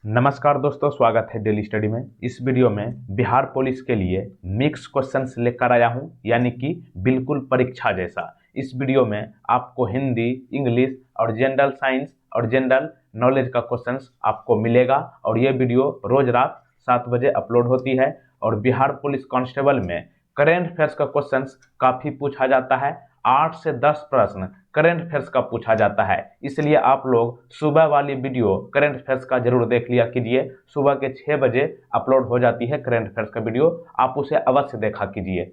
नमस्कार दोस्तों, स्वागत है डेली स्टडी में। इस वीडियो में बिहार पुलिस के लिए मिक्स क्वेश्चंस लेकर आया हूं, यानी कि बिल्कुल परीक्षा जैसा। इस वीडियो में आपको हिंदी, इंग्लिश और जनरल साइंस और जनरल नॉलेज का क्वेश्चंस आपको मिलेगा और ये वीडियो रोज रात 7 बजे अपलोड होती है। और बिहार पुलिस कांस्टेबल में करेंट अफेयर्स का क्वेश्चंस काफ़ी पूछा जाता है। 8 से 10 प्रश्न करंट अफेयर्स का पूछा जाता है, इसलिए आप लोग सुबह वाली वीडियो करंट अफेयर्स का जरूर देख लिया कीजिए। सुबह के 6 बजे अपलोड हो जाती है करंट अफेयर्स का वीडियो, आप उसे अवश्य देखा कीजिए।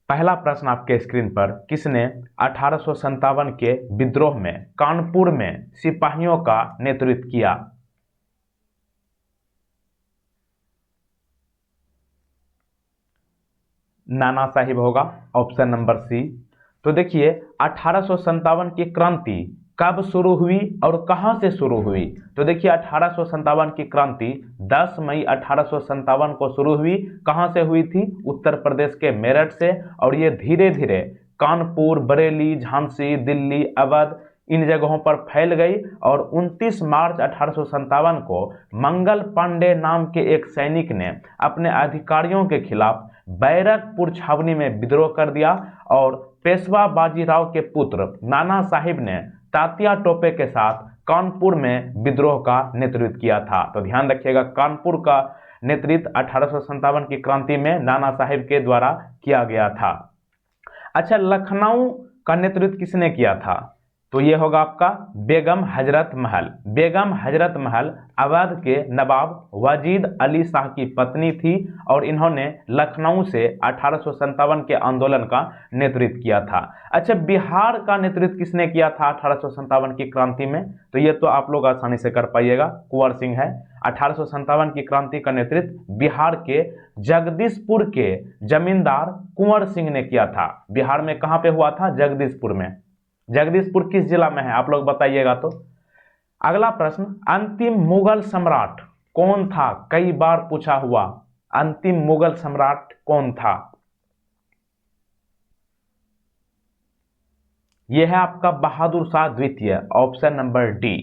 पहला प्रश्न आपके स्क्रीन पर, किसने 1857 के विद्रोह में कानपुर में सिपाहियों का नेतृत्व किया? नाना साहिब होगा, ऑप्शन नंबर सी। तो देखिए 1857 की क्रांति कब शुरू हुई और कहां से शुरू हुई? तो देखिए 1857 की क्रांति 10 मई 1857 को शुरू हुई। कहां से हुई थी? उत्तर प्रदेश के मेरठ से। और ये धीरे धीरे कानपुर, बरेली, झांसी, दिल्ली, अवध इन जगहों पर फैल गई। और 29 मार्च 1857 को मंगल पांडे नाम के एक सैनिक ने अपने अधिकारियों के खिलाफ बैरकपुर छावनी में विद्रोह कर दिया और पेशवा बाजीराव के पुत्र नाना साहिब ने तात्या टोपे के साथ कानपुर में विद्रोह का नेतृत्व किया था। तो ध्यान रखिएगा, कानपुर का नेतृत्व 1857 की क्रांति में नाना साहिब के द्वारा किया गया था। अच्छा, लखनऊ का नेतृत्व किसने किया था? तो ये होगा आपका बेगम हजरत महल। बेगम हजरत महल अवध के नवाब वजीद अली शाह की पत्नी थी और इन्होंने लखनऊ से 1857 के आंदोलन का नेतृत्व किया था। अच्छा, बिहार का नेतृत्व किसने किया था 1857 की क्रांति में? तो ये तो आप लोग आसानी से कर पाइएगा, कुंवर सिंह है। 1857 की क्रांति का नेतृत्व बिहार के जगदीशपुर के जमींदार कुंवर सिंह ने किया था। बिहार में कहां पे हुआ था? जगदीशपुर में। जगदीशपुर किस जिला में है, आप लोग बताइएगा। तो अगला प्रश्न, अंतिम मुगल सम्राट कौन था? कई बार पूछा हुआ, अंतिम मुगल सम्राट कौन था? यह है आपका बहादुर शाह द्वितीय, ऑप्शन नंबर डी।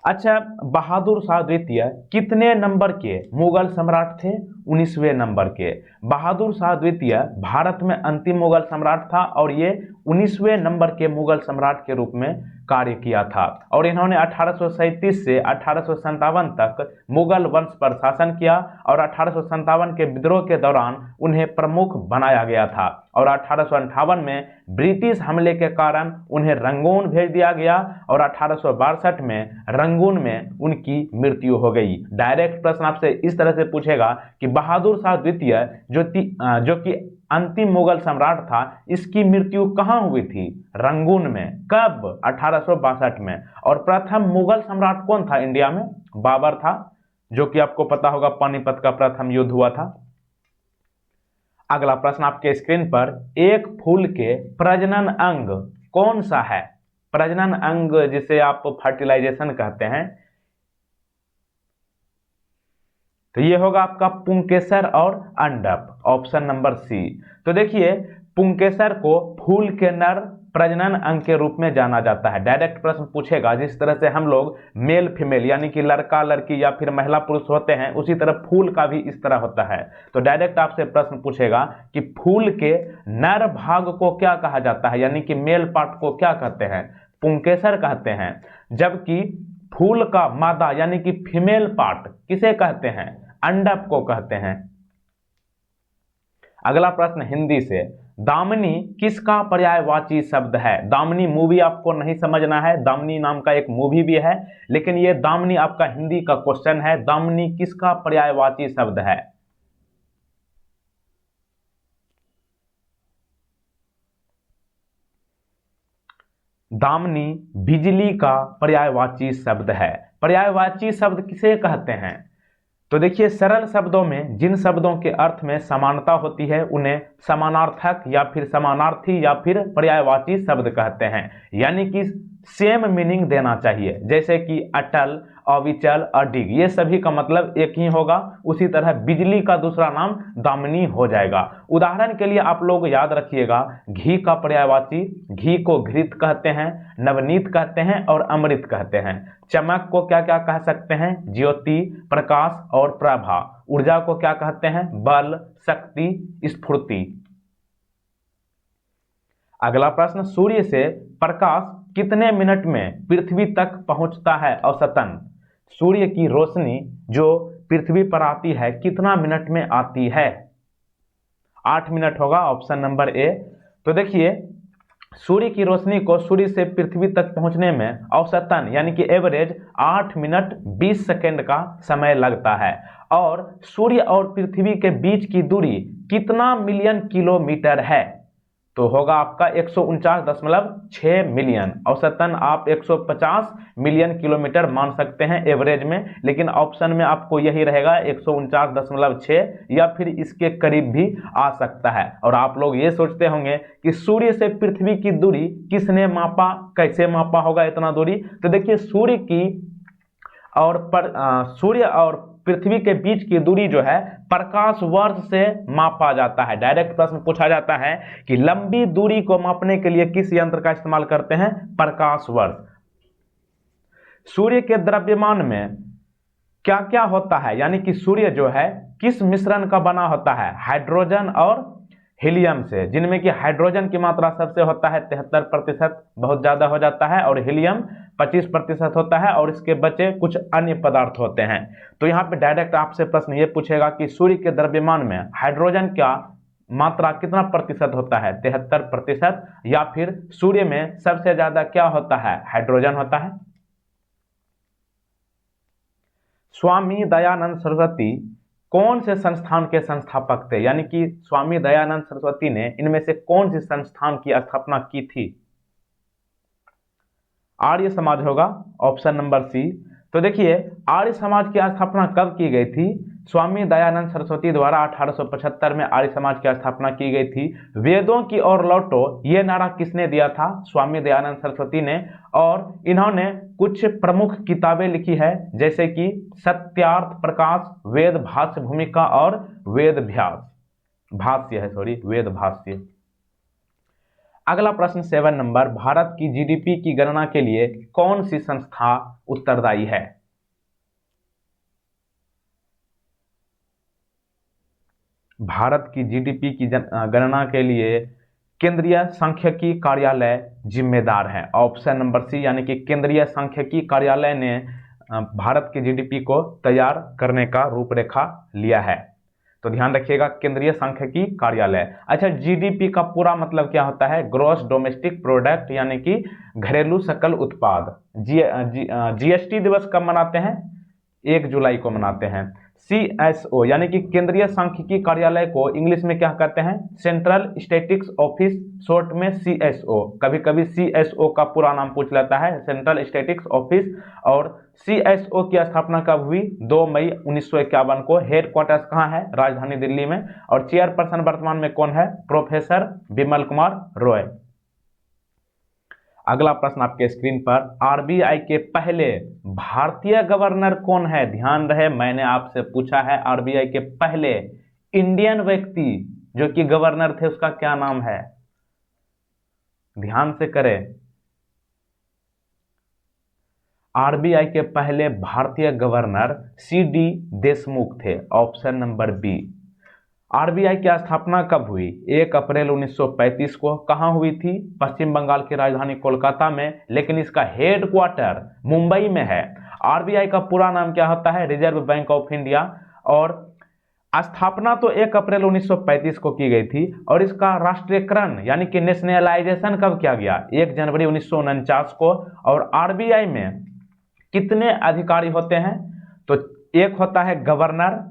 अच्छा, बहादुर शाह द्वितीय कितने नंबर के मुगल सम्राट थे? 19वें नंबर के। बहादुर शाह द्वितीय भारत में अंतिम मुगल सम्राट था और ये 19वें नंबर के मुगल सम्राट के रूप में कार्य किया था। और इन्होंने 1837 से 1857 तक मुगल वंश पर शासन किया और 1857 के विद्रोह के दौरान उन्हें प्रमुख बनाया गया था। और 1858 में ब्रिटिश हमले के कारण उन्हें रंगून भेज दिया गया और 1862 में रंगून में उनकी मृत्यु हो गई। डायरेक्ट प्रश्न आपसे इस तरह से पूछेगा कि बहादुर शाह द्वितीय जो कि अंतिम मुगल सम्राट था, इसकी मृत्यु कहां हुई थी? रंगून में। कब? 1862 में। और प्रथम मुगल सम्राट कौन था इंडिया में? बाबर था, जो कि आपको पता होगा पानीपत का प्रथम युद्ध हुआ था। अगला प्रश्न आपके स्क्रीन पर, एक फूल के प्रजनन अंग कौन सा है? प्रजनन अंग जिसे आप फर्टिलाइजेशन कहते हैं, तो ये होगा आपका पुंकेसर और अंडक, ऑप्शन नंबर सी। तो देखिए पुंकेसर को फूल के नर प्रजनन अंग के रूप में जाना जाता है। डायरेक्ट प्रश्न पूछेगा, जिस तरह से हम लोग मेल फीमेल यानी कि लड़का लड़की या फिर महिला पुरुष होते हैं, उसी तरह फूल का भी इस तरह होता है। तो डायरेक्ट आपसे प्रश्न पूछेगा कि फूल के नर भाग को क्या कहा जाता है, यानी कि मेल पार्ट को क्या कहते हैं? पुंकेसर कहते हैं। जबकि फूल का मादा यानी कि फीमेल पार्ट किसे कहते हैं? अंडक को कहते हैं। अगला प्रश्न हिंदी से, दामिनी किसका पर्यायवाची शब्द है? दामिनी मूवी आपको नहीं समझना है, दामिनी नाम का एक मूवी भी है, लेकिन यह दामिनी आपका हिंदी का क्वेश्चन है। दामिनी किसका पर्यायवाची शब्द है? दामिनी बिजली का पर्यायवाची शब्द है। पर्यायवाची शब्द किसे कहते हैं? तो देखिए सरल शब्दों में जिन शब्दों के अर्थ में समानता होती है उन्हें समानार्थक या फिर समानार्थी या फिर पर्यायवाची शब्द कहते हैं। यानी कि सेम मीनिंग देना चाहिए, जैसे कि अटल, अविचल, अडिग, ये सभी का मतलब एक ही होगा। उसी तरह बिजली का दूसरा नाम दामिनी हो जाएगा। उदाहरण के लिए आप लोग याद रखिएगा, घी का पर्यायवाची, घी को घृत कहते हैं, नवनीत कहते हैं और अमृत कहते हैं। चमक को क्या क्या कह सकते हैं? ज्योति, प्रकाश और प्रभा। ऊर्जा को क्या कहते हैं? बल, शक्ति, स्फूर्ति। अगला प्रश्न, सूर्य से प्रकाश कितने मिनट में पृथ्वी तक पहुंचता है औसतन? सूर्य की रोशनी जो पृथ्वी पर आती है कितना मिनट में आती है? 8 मिनट होगा, ऑप्शन नंबर ए। तो देखिए, सूर्य की रोशनी को सूर्य से पृथ्वी तक पहुंचने में औसतन यानी कि एवरेज 8 मिनट 20 सेकेंड का समय लगता है। और सूर्य और पृथ्वी के बीच की दूरी कितना मिलियन किलोमीटर है? तो होगा आपका 149.6 मिलियन। औसतन आप 150 मिलियन किलोमीटर मान सकते हैं एवरेज में, लेकिन ऑप्शन में आपको यही रहेगा 149.6 या फिर इसके करीब भी आ सकता है। और आप लोग ये सोचते होंगे कि सूर्य से पृथ्वी की दूरी किसने मापा, कैसे मापा होगा इतना दूरी? तो देखिए, सूर्य और पृथ्वी के बीच की दूरी जो है प्रकाश वर्ष से मापा जाता है। डायरेक्ट प्रश्न पूछा जाता है कि लंबी दूरी को मापने के लिए किस यंत्र का इस्तेमाल करते हैं? प्रकाश वर्ष। सूर्य के द्रव्यमान में क्या क्या होता है, यानी कि सूर्य जो है किस मिश्रण का बना होता है? हाइड्रोजन और हीलियम से, जिनमें कि हाइड्रोजन की मात्रा सबसे होता है 73%, बहुत ज्यादा हो जाता है, और हीलियम 25% होता है, और इसके बचे कुछ अन्य पदार्थ होते हैं। तो यहाँ पे डायरेक्ट आपसे प्रश्न ये पूछेगा कि सूर्य के द्रव्यमान में हाइड्रोजन का मात्रा कितना प्रतिशत होता है? 73%। या फिर सूर्य में सबसे ज्यादा क्या होता है? हाइड्रोजन होता है। स्वामी दयानंद सरस्वती कौन से संस्थान के संस्थापक थे? यानी कि स्वामी दयानंद सरस्वती ने इनमें से कौन सी संस्थान की स्थापना की थी? आर्य समाज होगा, ऑप्शन नंबर सी। तो देखिए, आर्य समाज की स्थापना कब की गई थी? स्वामी दयानंद सरस्वती द्वारा 1875 में आर्य समाज की स्थापना की गई थी। वेदों की ओर लौटो, ये नारा किसने दिया था? स्वामी दयानंद सरस्वती ने। और इन्होंने कुछ प्रमुख किताबें लिखी है, जैसे कि सत्यार्थ प्रकाश, वेद भाष्य भूमिका और वेद भाष्य। अगला प्रश्न 7 नंबर, भारत की जीडीपी की गणना के लिए कौन सी संस्था उत्तरदायी है? भारत की जीडीपी की गणना के लिए केंद्रीय सांख्यिकी कार्यालय जिम्मेदार है, ऑप्शन नंबर सी। यानी कि केंद्रीय सांख्यिकी कार्यालय ने भारत की जीडीपी को तैयार करने का रूपरेखा लिया है। तो ध्यान रखिएगा, केंद्रीय सांख्यिकी कार्यालय। अच्छा, जीडीपी का पूरा मतलब क्या होता है? ग्रॉस डोमेस्टिक प्रोडक्ट, यानी कि घरेलू सकल उत्पाद। जीएसटी दिवस कब मनाते हैं? 1 जुलाई को मनाते हैं। सीएसओ यानी कि केंद्रीय सांख्यिकी कार्यालय को इंग्लिश में क्या कहते हैं? सेंट्रल स्टैटिस्टिक्स ऑफिस, शॉर्ट में सीएसओ। कभी कभी सीएसओ का पूरा नाम पूछ लेता है, सेंट्रल स्टैटिस्टिक्स ऑफिस। और सीएसओ की स्थापना कब हुई? 2 मई 1951 को। हेडक्वार्टर्स कहाँ है? राजधानी दिल्ली में। और चेयरपर्सन वर्तमान में कौन है? प्रोफेसर विमल कुमार रॉय। अगला प्रश्न आपके स्क्रीन पर, आरबीआई के पहले भारतीय गवर्नर कौन है? ध्यान रहे, मैंने आपसे पूछा है आरबीआई के पहले इंडियन व्यक्ति जो कि गवर्नर थे उसका क्या नाम है? ध्यान से करें। आरबीआई के पहले भारतीय गवर्नर सीडी देशमुख थे, ऑप्शन नंबर बी। आरबीआई की स्थापना कब हुई? 1 अप्रैल 1935 को। कहां हुई थी? पश्चिम बंगाल की राजधानी कोलकाता में, लेकिन इसका हेडक्वार्टर मुंबई में है। आरबीआई का पूरा नाम क्या होता है? Reserve bank of India. और स्थापना तो 1 अप्रैल 1935 को की गई थी, और इसका राष्ट्रीयकरण यानी कि नेशनलाइजेशन कब किया गया? 1 जनवरी 1949 को। और आरबीआई में कितने अधिकारी होते हैं? तो 1 होता है गवर्नर,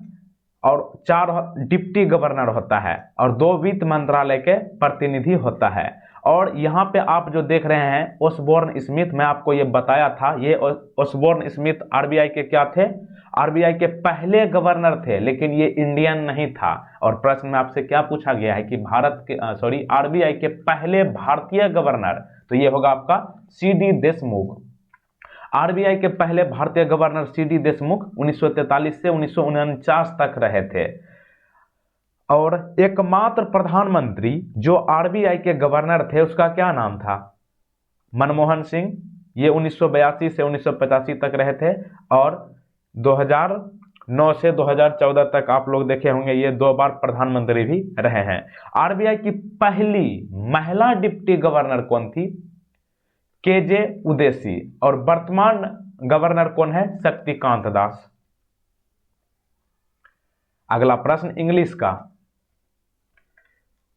और 4 डिप्टी गवर्नर होता है, और 2 वित्त मंत्रालय के प्रतिनिधि होता है। और यहाँ पे आप जो देख रहे हैं ओसबोर्न स्मिथ, मैं आपको ये बताया था, ये ओसबोर्न स्मिथ आरबीआई के क्या थे? आरबीआई के पहले गवर्नर थे, लेकिन ये इंडियन नहीं था। और प्रश्न में आपसे क्या पूछा गया है कि आरबीआई के पहले भारतीय गवर्नर, तो तो ये होगा आपका सी.डी. देशमुख। आरबीआई के पहले भारतीय गवर्नर सी.डी. देशमुख 1943 से 1949 तक रहे थे। और एकमात्र प्रधानमंत्री जो आरबीआई के गवर्नर थे उसका क्या नाम था? मनमोहन सिंह। ये 1982 से 1985 तक रहे थे। और 2009 से 2014 तक आप लोग देखे होंगे ये 2 बार प्रधानमंत्री भी रहे हैं। आरबीआई की पहली महिला डिप्टी गवर्नर कौन थी? के.जे. उदेसी। और वर्तमान गवर्नर कौन है? शक्तिकांत दास। अगला प्रश्न इंग्लिश का,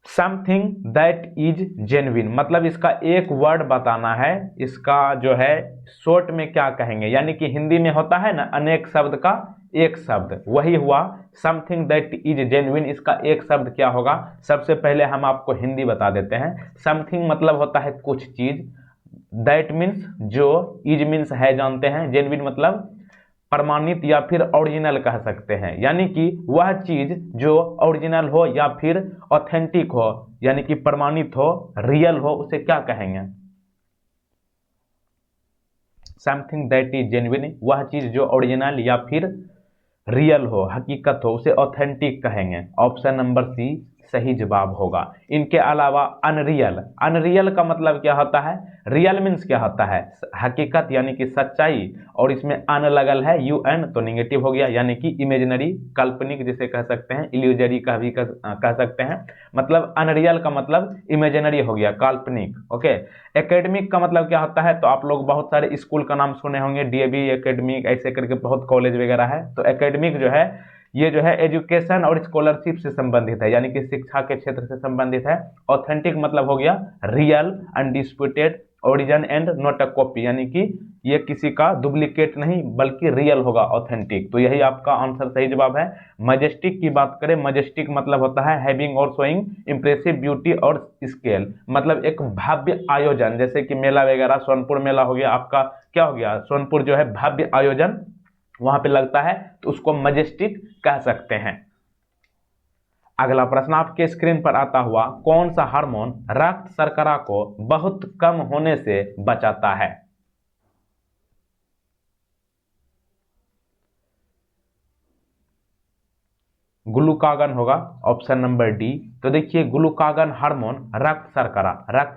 समथिंग दैट इज जेन्युइन, मतलब इसका एक वर्ड बताना है। इसका जो है शॉर्ट में क्या कहेंगे, यानी कि हिंदी में होता है ना अनेक शब्द का एक शब्द, वही हुआ समथिंग दैट इज जेन्युइन। इसका एक शब्द क्या होगा? सबसे पहले हम आपको हिंदी बता देते हैं। समथिंग मतलब होता है कुछ चीज, दैट मीन्स जो, इज मीन्स है जानते हैं, जेन्युइन मतलब प्रमाणित या फिर ओरिजिनल कह सकते हैं, यानी कि वह चीज जो ओरिजिनल हो या फिर ऑथेंटिक हो, यानी कि प्रमाणित हो, रियल हो, उसे क्या कहेंगे? समथिंग दैट इज जेन्युइन, वह चीज जो ओरिजिनल या फिर रियल हो, हकीकत हो, उसे ऑथेंटिक कहेंगे। ऑप्शन नंबर सी सही जवाब होगा। इनके अलावा अनरियल, अनरियल का मतलब क्या होता है? रियल मीन्स क्या होता है? हकीकत यानी कि सच्चाई, और इसमें अन लगल है UN तो निगेटिव हो गया, यानी कि इमेजिनरी, काल्पनिक जिसे कह सकते हैं, इल्यूजरी का भी कह सकते हैं। मतलब अनरियल का मतलब इमेजिनरी हो गया, काल्पनिक। ओके। एकेडमिक का मतलब क्या होता है? तो आप लोग बहुत सारे स्कूल का नाम सुने होंगे, DAV एकेडमिक, ऐसे करके बहुत कॉलेज वगैरह है। तो एकेडमिक जो है ये जो है एजुकेशन और स्कॉलरशिप से संबंधित है, यानी कि शिक्षा के क्षेत्र से संबंधित है। ऑथेंटिक मतलब हो गया real, undisputed, origin and not a copy, यानी कि ये किसी का डुप्लीकेट नहीं बल्कि रियल होगा, ऑथेंटिक। तो यही आपका आंसर सही जवाब है। मजेस्टिक की बात करें, मजेस्टिक मतलब होता है हैविंग और शोइंग इंप्रेसिव ब्यूटी और स्केल, मतलब एक भव्य आयोजन, जैसे कि मेला वगैरह, सोनपुर मेला हो गया आपका, क्या हो गया? सोनपुर जो है भव्य आयोजन वहां पे लगता है, तो उसको मजेस्टिक कह सकते हैं। अगला प्रश्न आपके स्क्रीन पर आता हुआ, कौन सा हार्मोन रक्त शर्करा को बहुत कम होने से बचाता है? ग्लूकागन होगा, ऑप्शन नंबर डी। तो देखिए ग्लूकागन हार्मोन रक्त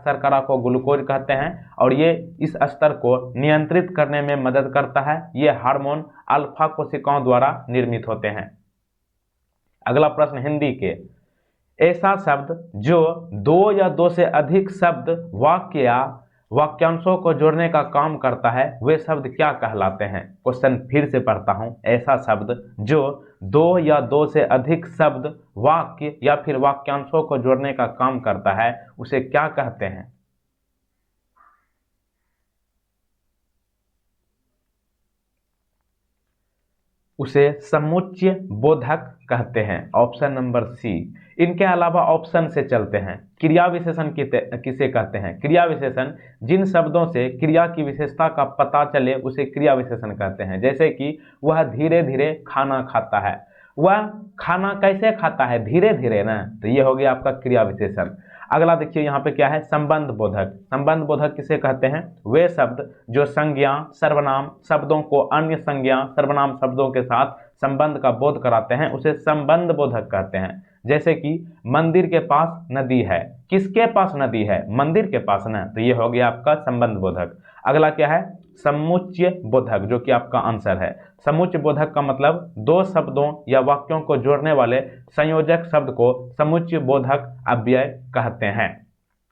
शर्करा को ग्लूकोज कहते हैं, और ये इस स्तर को नियंत्रित करने में मदद करता है। ये हार्मोन अल्फा कोशिकाओं द्वारा निर्मित होते हैं। अगला प्रश्न हिंदी के, ऐसा शब्द जो 2 या 2 से अधिक शब्द वाक्य या वाक्यांशों को जोड़ने का काम करता है, वे शब्द क्या कहलाते हैं? क्वेश्चन फिर से पढ़ता हूं। ऐसा शब्द जो 2 या 2 से अधिक शब्द वाक्य या फिर वाक्यांशों को जोड़ने का काम करता है, उसे क्या कहते हैं? उसे समुच्चय बोधक कहते हैं, ऑप्शन नंबर सी। इनके अलावा ऑप्शन से चलते हैं। क्रिया विशेषण किसे कहते हैं? क्रिया विशेषण जिन शब्दों से क्रिया की विशेषता का पता चले उसे क्रिया विशेषण कहते हैं। जैसे कि वह धीरे धीरे खाना खाता है, वह खाना कैसे खाता है? धीरे धीरे ना, तो ये हो गया आपका क्रिया विशेषण। अगला देखिए यहाँ पे क्या है, संबंध बोधक। संबंध बोधक किसे कहते हैं? वे शब्द जो संज्ञा सर्वनाम शब्दों को अन्य संज्ञा सर्वनाम शब्दों के साथ संबंध का बोध कराते हैं, उसे संबंध बोधक कहते हैं। जैसे कि मंदिर के पास नदी है, किसके पास नदी है? मंदिर के पास ना, तो ये हो गया आपका संबंध बोधक। अगला क्या है? समुच्चय बोधक, जो कि आपका आंसर है। समुच्चय बोधक का मतलब 2 शब्दों या वाक्यों को जोड़ने वाले संयोजक शब्द को समुच्चय बोधक अव्यय कहते हैं।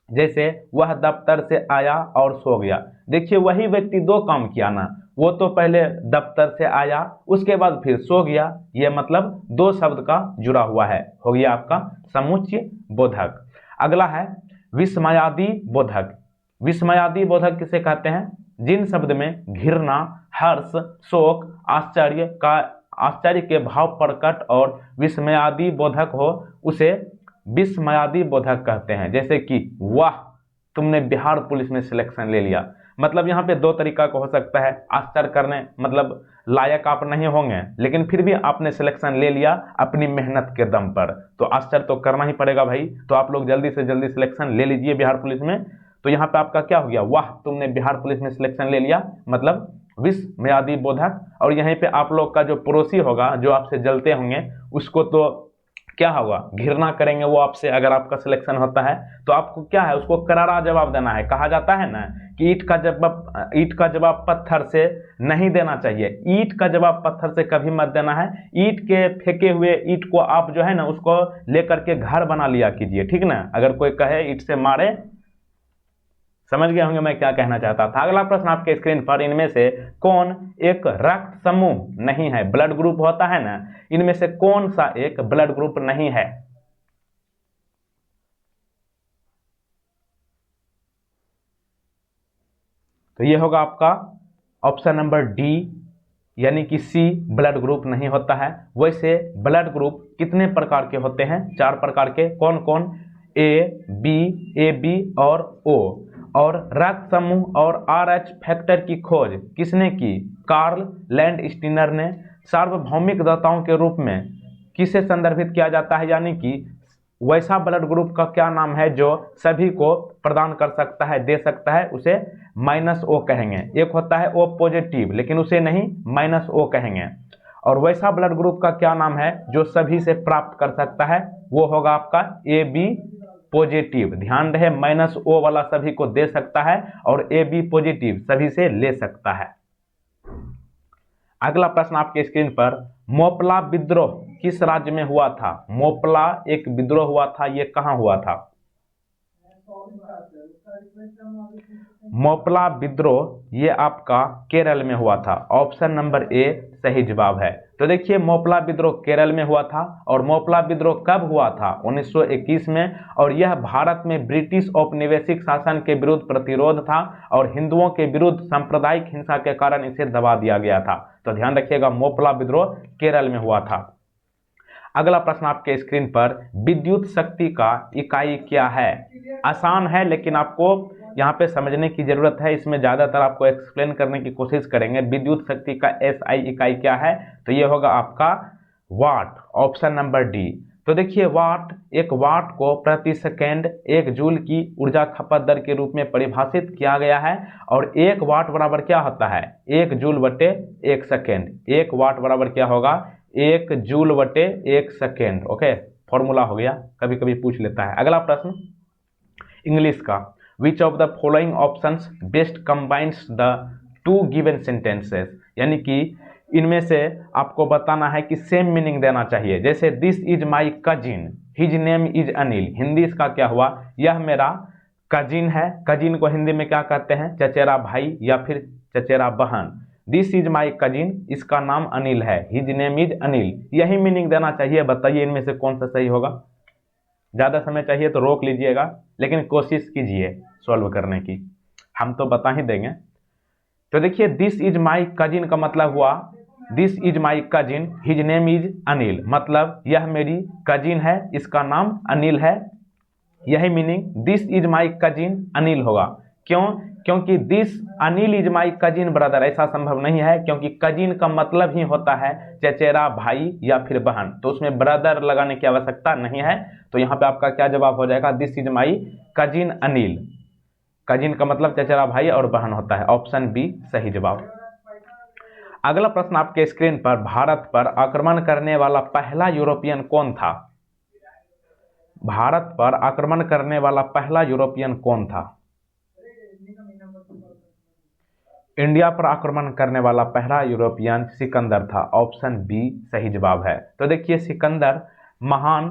जैसे वह दफ्तर से आया और सो गया। देखिए वही व्यक्ति 2 काम किया ना, वो तो पहले दफ्तर से आया उसके बाद फिर सो गया, ये मतलब 2 शब्द का जुड़ा हुआ है, हो गया आपका समुच्चय बोधक। अगला है विस्मयादि बोधक। विस्मयादि बोधक किसे कहते हैं? जिन शब्द में घृणा, हर्ष, शोक, आश्चर्य के भाव प्रकट और विस्मयादि बोधक हो, उसे विस्मयादि बोधक कहते हैं। जैसे कि वाह तुमने बिहार पुलिस में सिलेक्शन ले लिया, मतलब यहाँ पे 2 तरीका का हो सकता है। आश्चर्य करने मतलब लायक आप नहीं होंगे, लेकिन फिर भी आपने सिलेक्शन ले लिया अपनी मेहनत के दम पर, तो आश्चर्य तो करना ही पड़ेगा भाई। तो आप लोग जल्दी से जल्दी सिलेक्शन ले लीजिए बिहार पुलिस में। तो यहाँ पे आपका क्या हो गया, वाह तुमने बिहार पुलिस में सिलेक्शन ले लिया, मतलब विस्मयादि बोधक। और यहीं पे आप लोग का जो पड़ोसी होगा, जो आपसे जलते होंगे, उसको तो क्या होगा, घृणा करेंगे वो आपसे। अगर आपका सिलेक्शन होता है तो आपको क्या है, उसको करारा जवाब देना है। कहा जाता है ना कि ईंट का जवाब पत्थर से नहीं देना चाहिए। ईंट का जवाब पत्थर से कभी मत देना है। ईंट के फेंके हुए ईंट को आप जो है ना उसको लेकर के घर बना लिया कीजिए, ठीक ना। अगर कोई कहे ईंट से मारे, समझ गए होंगे मैं क्या कहना चाहता था। अगला प्रश्न आपके स्क्रीन पर, इनमें से कौन एक रक्त समूह नहीं है, ब्लड ग्रुप होता है ना, इनमें से कौन सा एक ब्लड ग्रुप नहीं है। तो ये होगा आपका ऑप्शन नंबर डी, यानी कि सी, ब्लड ग्रुप नहीं होता है। वैसे ब्लड ग्रुप कितने प्रकार के होते हैं, 4 प्रकार के। कौन कौन, ए बी और ओ। और रक्त समूह और RH फैक्टर की खोज किसने की, कार्ल लैंडस्टीनर ने। सार्वभौमिक दाताओं के रूप में किसे संदर्भित किया जाता है, यानी कि वैसा ब्लड ग्रुप का क्या नाम है जो सभी को प्रदान कर सकता है, दे सकता है, उसे -O कहेंगे। एक होता है O पॉजिटिव, लेकिन उसे नहीं, -O कहेंगे। और वैसा ब्लड ग्रुप का क्या नाम है जो सभी से प्राप्त कर सकता है, वो होगा आपका AB पॉजिटिव। ध्यान रहे, -O वाला सभी को दे सकता है और AB पॉजिटिव सभी से ले सकता है। अगला प्रश्न आपके स्क्रीन पर, मोपला विद्रोह किस राज्य में हुआ था। मोपला एक विद्रोह हुआ था, ये कहां हुआ था। मोपला विद्रोह ये आपका केरल में हुआ था। ऑप्शन नंबर ए सही जवाब है। तो देखिए, मोपला विद्रोह केरल में हुआ था। और मोपला विद्रोह कब हुआ था, 1921 में। और यह भारत में ब्रिटिश औपनिवेशिक शासन के विरुद्ध प्रतिरोध था और हिंदुओं के विरुद्ध सांप्रदायिक हिंसा के कारण इसे दबा दिया गया था। तो ध्यान रखिएगा, मोपला विद्रोह केरल में हुआ था। अगला प्रश्न आपके स्क्रीन पर, विद्युत शक्ति का इकाई क्या है। आसान है, लेकिन आपको यहाँ पे समझने की जरूरत है। इसमें ज्यादातर आपको एक्सप्लेन करने की कोशिश करेंगे। विद्युत शक्ति का SI इकाई क्या है, तो ये होगा आपका वाट। Option number D. तो देखिए, एक वाट को प्रति सेकेंड 1 जूल की ऊर्जा खपत दर के रूप में परिभाषित किया गया है। और 1 वाट बराबर क्या होता है, 1 जूल बटे 1 सेकेंड। 1 वाट बराबर क्या होगा, 1 जूल बटे 1 सेकेंड। ओके, फॉर्मूला हो गया, कभी कभी पूछ लेता है। अगला प्रश्न इंग्लिश का, which of the following options best combines the 2 given sentences, यानी कि इनमें से आपको बताना है कि सेम मीनिंग देना चाहिए। जैसे this is my cousin, his name is Anil. Hindi इसका क्या हुआ, यह मेरा कजिन है। कजिन को हिंदी में क्या कहते हैं, चचेरा भाई या फिर चचेरा बहन। दिस इज माई कजिन, इसका नाम अनिल है, हिज नेम इज अनिल। यही मीनिंग देना चाहिए। बताइए इनमें से कौन सा सही होगा। ज़्यादा समय चाहिए तो रोक लीजिएगा, लेकिन कोशिश कीजिए सॉल्व करने की, हम तो बता ही देंगे। तो देखिए, दिस इज माई कजिन का मतलब हुआ, this is my cousin, his name is Anil, मतलब यह मेरी कजिन है, इसका नाम अनिल है। यही meaning this is my cousin Anil होगा। क्यों, क्योंकि this Anil is my cousin brother, ऐसा संभव नहीं है, क्योंकि कजिन का मतलब ही होता है चचेरा भाई या फिर बहन, तो उसमें ब्रदर लगाने की आवश्यकता नहीं है। तो यहाँ पे आपका क्या जवाब हो जाएगा, this is my cousin Anil. Cousin का मतलब चचेरा भाई और बहन होता है। ऑप्शन बी सही जवाब। अगला प्रश्न आपके स्क्रीन पर, भारत पर आक्रमण करने वाला पहला यूरोपियन कौन था। भारत पर आक्रमण करने वाला पहला यूरोपियन कौन था। इंडिया पर आक्रमण करने वाला पहला यूरोपियन सिकंदर था। ऑप्शन बी सही जवाब है। तो देखिए, सिकंदर महान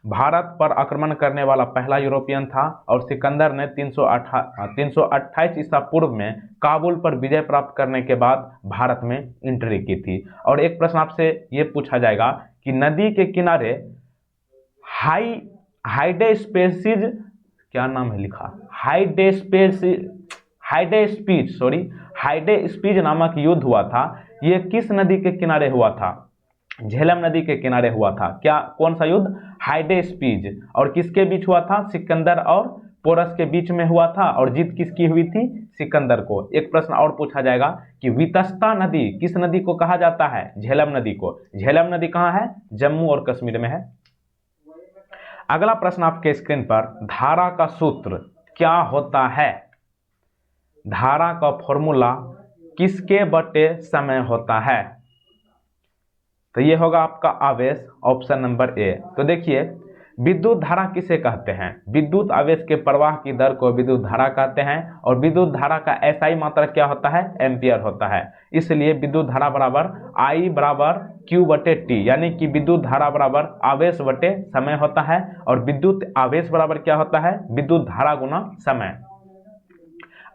भारत पर आक्रमण करने वाला पहला यूरोपियन था। और सिकंदर ने 328 ईसा पूर्व में काबुल पर विजय प्राप्त करने के बाद भारत में एंट्री की थी। और एक प्रश्न आपसे ये पूछा जाएगा कि नदी के किनारे हाइडेस्पेसिस, क्या नाम है लिखा, हाइडेस्पीज नामक युद्ध हुआ था। ये किस नदी के किनारे हुआ था, झेलम नदी के किनारे हुआ था। क्या, कौन सा युद्ध, हाइडेस्पीज। और किसके बीच हुआ था, सिकंदर और पोरस के बीच में हुआ था। और जीत किसकी हुई थी, सिकंदर को। एक प्रश्न और पूछा जाएगा कि वितस्ता नदी किस नदी को कहा जाता है, झेलम नदी को। झेलम नदी कहाँ है, जम्मू और कश्मीर में है। अगला प्रश्न आपके स्क्रीन पर, धारा का सूत्र क्या होता है? धारा का फॉर्मूला किसके बटे समय होता है? तो ये होगा आपका आवेश, ऑप्शन नंबर ए। तो देखिए, विद्युत धारा किसे कहते हैं? विद्युत आवेश के प्रवाह की दर को विद्युत धारा कहते हैं, और विद्युत धारा का एसआई मात्रक क्या होता है? एम्पियर होता है। इसलिए विद्युत धारा बराबर आई बराबर क्यू बटे टी, यानी कि विद्युत धारा बराबर आवेश बटे समय होता है, और विद्युत आवेश बराबर क्या होता है? विद्युत धारा गुना समय।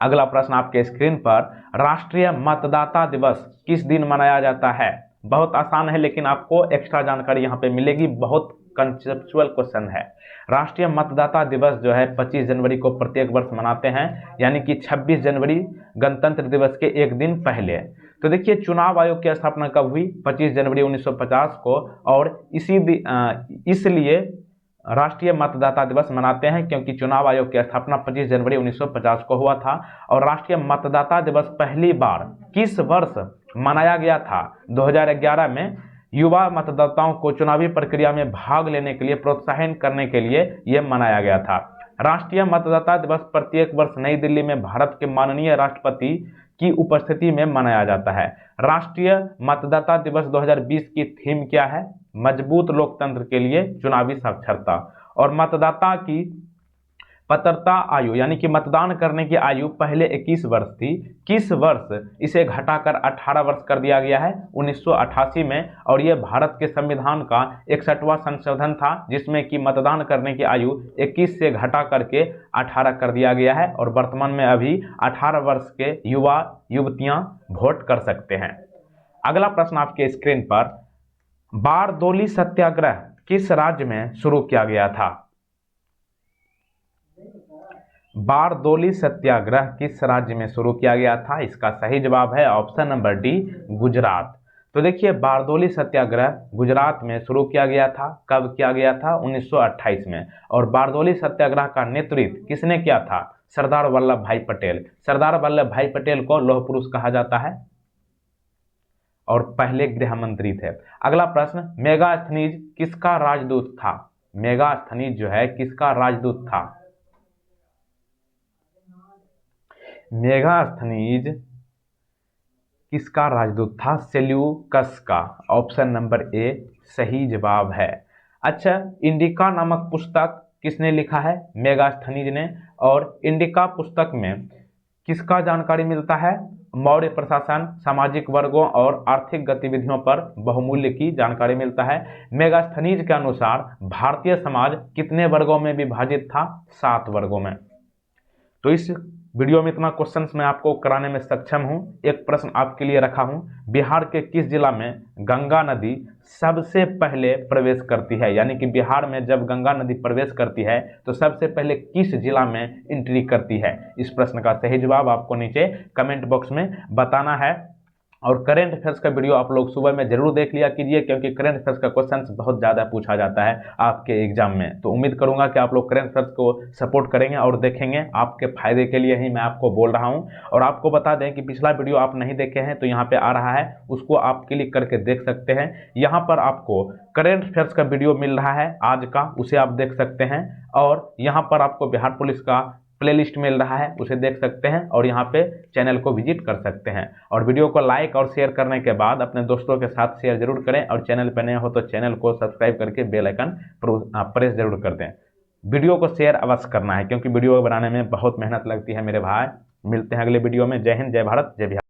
अगला प्रश्न आपके स्क्रीन पर, राष्ट्रीय मतदाता दिवस किस दिन मनाया जाता है? बहुत आसान है, लेकिन आपको एक्स्ट्रा जानकारी यहाँ पे मिलेगी, बहुत कंसेप्चुअल क्वेश्चन है। राष्ट्रीय मतदाता दिवस जो है 25 जनवरी को प्रत्येक वर्ष मनाते हैं, यानी कि 26 जनवरी गणतंत्र दिवस के एक दिन पहले। तो देखिए, चुनाव आयोग की स्थापना कब हुई? 25 जनवरी 1950 को, और इसलिए राष्ट्रीय मतदाता दिवस मनाते हैं क्योंकि चुनाव आयोग की स्थापना 25 जनवरी 1950 को हुआ था। और राष्ट्रीय मतदाता दिवस पहली बार किस वर्ष मनाया गया था? 2011 में युवा मतदाताओं को चुनावी प्रक्रिया में भाग लेने के लिए प्रोत्साहन करने के लिए यह मनाया गया था। राष्ट्रीय मतदाता दिवस प्रत्येक वर्ष नई दिल्ली में भारत के माननीय राष्ट्रपति की उपस्थिति में मनाया जाता है। राष्ट्रीय मतदाता दिवस 2020 की थीम क्या है? मजबूत लोकतंत्र के लिए चुनावी साक्षरता। और मतदाता की पात्रता आयु, यानी कि मतदान करने की आयु पहले 21 वर्ष थी, किस वर्ष इसे घटाकर 18 वर्ष कर दिया गया है? 1988 में। और यह भारत के संविधान का 61वां संशोधन था, जिसमें कि मतदान करने की आयु 21 से घटा करके 18 कर दिया गया है, और वर्तमान में अभी 18 वर्ष के युवा युवतियां वोट कर सकते हैं। अगला प्रश्न आपके स्क्रीन पर, बारदोली सत्याग्रह किस राज्य में शुरू किया गया था? बारदोली सत्याग्रह किस राज्य में शुरू किया गया था? इसका सही जवाब है ऑप्शन नंबर डी, गुजरात। तो देखिए, बारदोली सत्याग्रह गुजरात में शुरू किया गया था। कब किया गया था? 1928 में। और बारदोली सत्याग्रह का नेतृत्व किसने किया था? सरदार वल्लभ भाई पटेल। सरदार वल्लभ भाई पटेल को लौह पुरुष कहा जाता है, और पहले गृह मंत्री थे। अगला प्रश्न, मेगास्थनीज किसका राजदूत था? मेगास्थनीज जो है किसका राजदूत था? मेगास्थनीज किसका राजदूत था? सेल्यूकस का। ऑप्शन नंबर ए सही जवाब है। अच्छा, इंडिका नामक पुस्तक किसने लिखा है? मेगास्थनीज ने। और इंडिका पुस्तक में किसका जानकारी मिलता है? मौर्य प्रशासन, सामाजिक वर्गों और आर्थिक गतिविधियों पर बहुमूल्य की जानकारी मिलता है। मेगास्थनीज के अनुसार भारतीय समाज कितने वर्गों में विभाजित था? 7 वर्गों में। तो इस वीडियो में इतना क्वेश्चंस मैं आपको कराने में सक्षम हूं। एक प्रश्न आपके लिए रखा हूं, बिहार के किस जिला में गंगा नदी सबसे पहले प्रवेश करती है? यानी कि बिहार में जब गंगा नदी प्रवेश करती है तो सबसे पहले किस जिला में एंट्री करती है? इस प्रश्न का सही जवाब आपको नीचे कमेंट बॉक्स में बताना है। और करंट अफेयर्स का वीडियो आप लोग सुबह में जरूर देख लिया कीजिए, क्योंकि करंट अफेयर्स का क्वेश्चंस बहुत ज़्यादा पूछा जाता है आपके एग्जाम में। तो उम्मीद करूंगा कि आप लोग करंट अफेयर्स को सपोर्ट करेंगे और देखेंगे। आपके फायदे के लिए ही मैं आपको बोल रहा हूं। और आपको बता दें कि पिछला वीडियो आप नहीं देखे हैं तो यहाँ पे आ रहा है, उसको आप क्लिक करके देख सकते हैं। यहाँ पर आपको करंट अफेयर्स का वीडियो मिल रहा है आज का, उसे आप देख सकते हैं। और यहाँ पर आपको बिहार पुलिस का प्लेलिस्ट मिल रहा है, उसे देख सकते हैं, और यहाँ पे चैनल को विजिट कर सकते हैं। और वीडियो को लाइक और शेयर करने के बाद अपने दोस्तों के साथ शेयर जरूर करें, और चैनल पर नए हो तो चैनल को सब्सक्राइब करके बेल आइकन प्रेस जरूर कर दें। वीडियो को शेयर अवश्य करना है, क्योंकि वीडियो बनाने में बहुत मेहनत लगती है मेरे भाई। मिलते हैं अगले वीडियो में। जय हिंद, जय भारत, जय बिहार।